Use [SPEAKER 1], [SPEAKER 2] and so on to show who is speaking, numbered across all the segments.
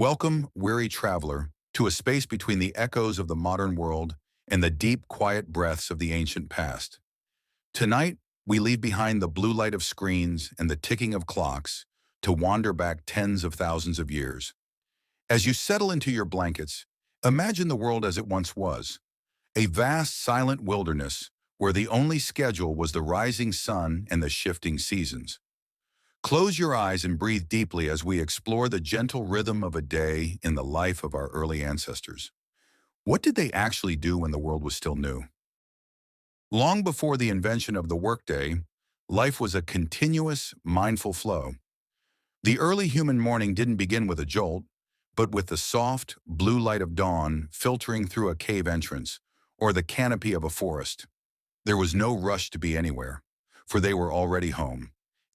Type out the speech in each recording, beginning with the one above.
[SPEAKER 1] Welcome, weary traveler, to a space between the echoes of the modern world and the deep, quiet breaths of the ancient past. Tonight, we leave behind the blue light of screens and the ticking of clocks to wander back tens of thousands of years. As you settle into your blankets, imagine the world as it once was, a vast, silent wilderness where the only schedule was the rising sun and the shifting seasons. Close your eyes and breathe deeply as we explore the gentle rhythm of a day in the life of our early ancestors. What did they actually do when the world was still new? Long before the invention of the workday, life was a continuous, mindful flow. The early human morning didn't begin with a jolt, but with the soft, blue light of dawn filtering through a cave entrance or the canopy of a forest. There was no rush to be anywhere, for they were already home,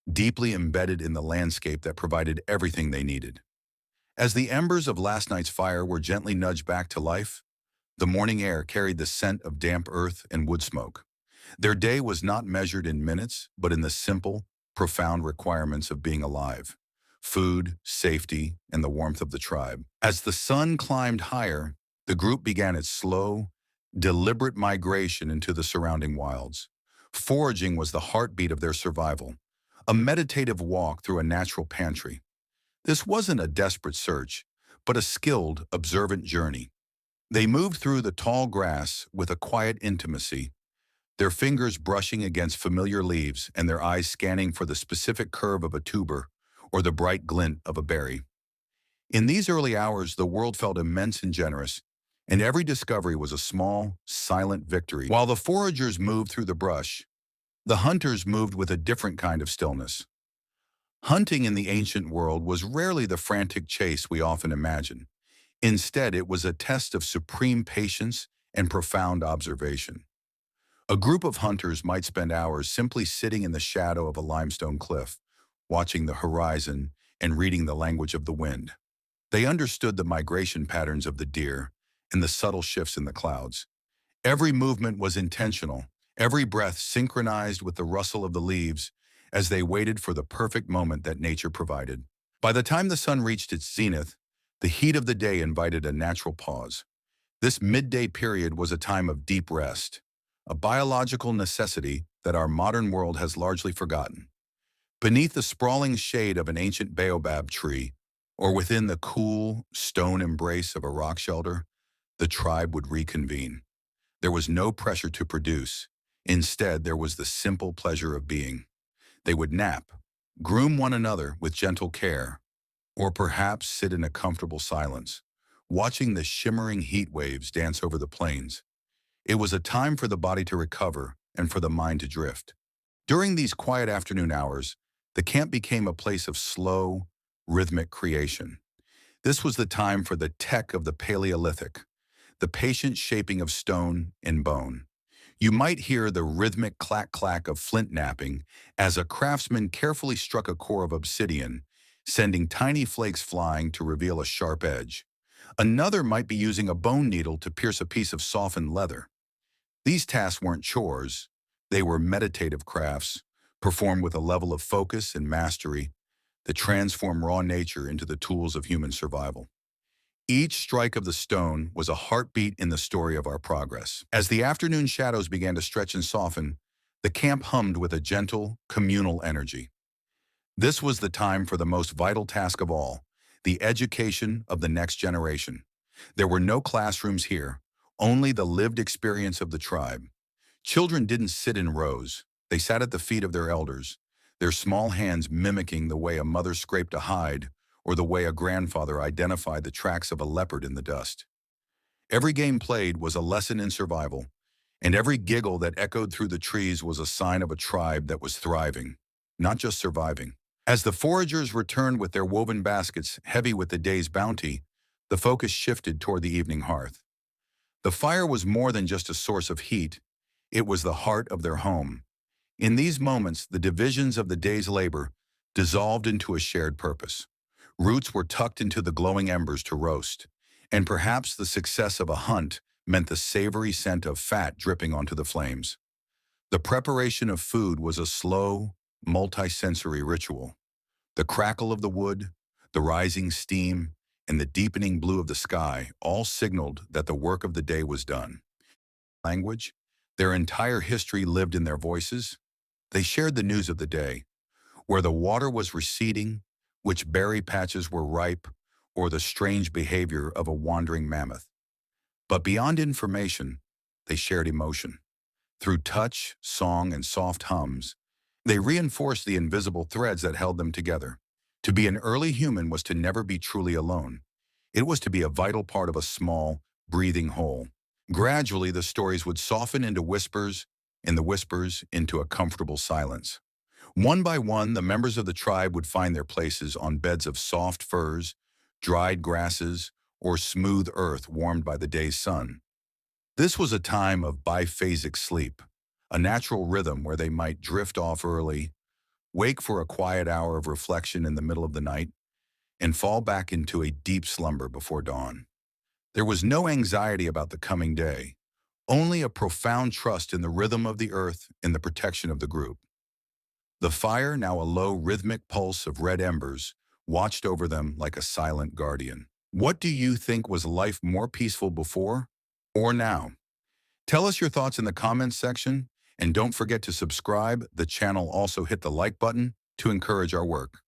[SPEAKER 1] deeply embedded in the landscape that provided everything they needed. As the embers of last night's fire were gently nudged back to life, the morning air carried the scent of damp earth and wood smoke. Their day was not measured in minutes, but in the simple, profound requirements of being alive: food, safety, and the warmth of the tribe. As the sun climbed higher, the group began its slow, deliberate migration into the surrounding wilds. Foraging was the heartbeat of their survival, a meditative walk through a natural pantry. This wasn't a desperate search, but a skilled, observant journey. They moved through the tall grass with a quiet intimacy, their fingers brushing against familiar leaves and their eyes scanning for the specific curve of a tuber or the bright glint of a berry. In these early hours, the world felt immense and generous, and every discovery was a small, silent victory. While the foragers moved through the brush, the hunters moved with a different kind of stillness. Hunting in the ancient world was rarely the frantic chase we often imagine. Instead, it was a test of supreme patience and profound observation. A group of hunters might spend hours simply sitting in the shadow of a limestone cliff, watching the horizon and reading the language of the wind. They understood the migration patterns of the deer and the subtle shifts in the clouds. Every movement was intentional, every breath synchronized with the rustle of the leaves as they waited for the perfect moment that nature provided. By the time the sun reached its zenith, the heat of the day invited a natural pause. This midday period was a time of deep rest, a biological necessity that our modern world has largely forgotten. Beneath the sprawling shade of an ancient baobab tree, or within the cool, stone embrace of a rock shelter, the tribe would reconvene. There was no pressure to produce. Instead, there was the simple pleasure of being. They would nap, groom one another with gentle care, or perhaps sit in a comfortable silence, watching the shimmering heat waves dance over the plains. It was a time for the body to recover and for the mind to drift. During these quiet afternoon hours, the camp became a place of slow, rhythmic creation. This was the time for the tech of the Paleolithic, the patient shaping of stone and bone. You might hear the rhythmic clack-clack of flint knapping as a craftsman carefully struck a core of obsidian, sending tiny flakes flying to reveal a sharp edge. Another might be using a bone needle to pierce a piece of softened leather. These tasks weren't chores, they were meditative crafts, performed with a level of focus and mastery that transformed raw nature into the tools of human survival. Each strike of the stone was a heartbeat in the story of our progress. As the afternoon shadows began to stretch and soften, the camp hummed with a gentle, communal energy. This was the time for the most vital task of all, the education of the next generation. There were no classrooms here, only the lived experience of the tribe. Children didn't sit in rows. They sat at the feet of their elders, their small hands mimicking the way a mother scraped a hide or the way a grandfather identified the tracks of a leopard in the dust. Every game played was a lesson in survival, and every giggle that echoed through the trees was a sign of a tribe that was thriving, not just surviving. As the foragers returned with their woven baskets heavy with the day's bounty, the focus shifted toward the evening hearth. The fire was more than just a source of heat, it was the heart of their home. In these moments, the divisions of the day's labor dissolved into a shared purpose. Roots were tucked into the glowing embers to roast, and perhaps the success of a hunt meant the savory scent of fat dripping onto the flames. The preparation of food was a slow, multi-sensory ritual. The crackle of the wood, the rising steam, and the deepening blue of the sky all signaled that the work of the day was done. Language, their entire history lived in their voices. They shared the news of the day, where the water was receding, which berry patches were ripe, or the strange behavior of a wandering mammoth. But beyond information, they shared emotion. Through touch, song, and soft hums, they reinforced the invisible threads that held them together. To be an early human was to never be truly alone. It was to be a vital part of a small, breathing whole. Gradually, the stories would soften into whispers, and the whispers into a comfortable silence. One by one, the members of the tribe would find their places on beds of soft furs, dried grasses, or smooth earth warmed by the day's sun. This was a time of biphasic sleep, a natural rhythm where they might drift off early, wake for a quiet hour of reflection in the middle of the night, and fall back into a deep slumber before dawn. There was no anxiety about the coming day, only a profound trust in the rhythm of the earth and the protection of the group. The fire, now a low rhythmic pulse of red embers, watched over them like a silent guardian. What do you think, was life more peaceful before or now? Tell us your thoughts in the comments section, and don't forget to subscribe. The channel, also hit the like button to encourage our work.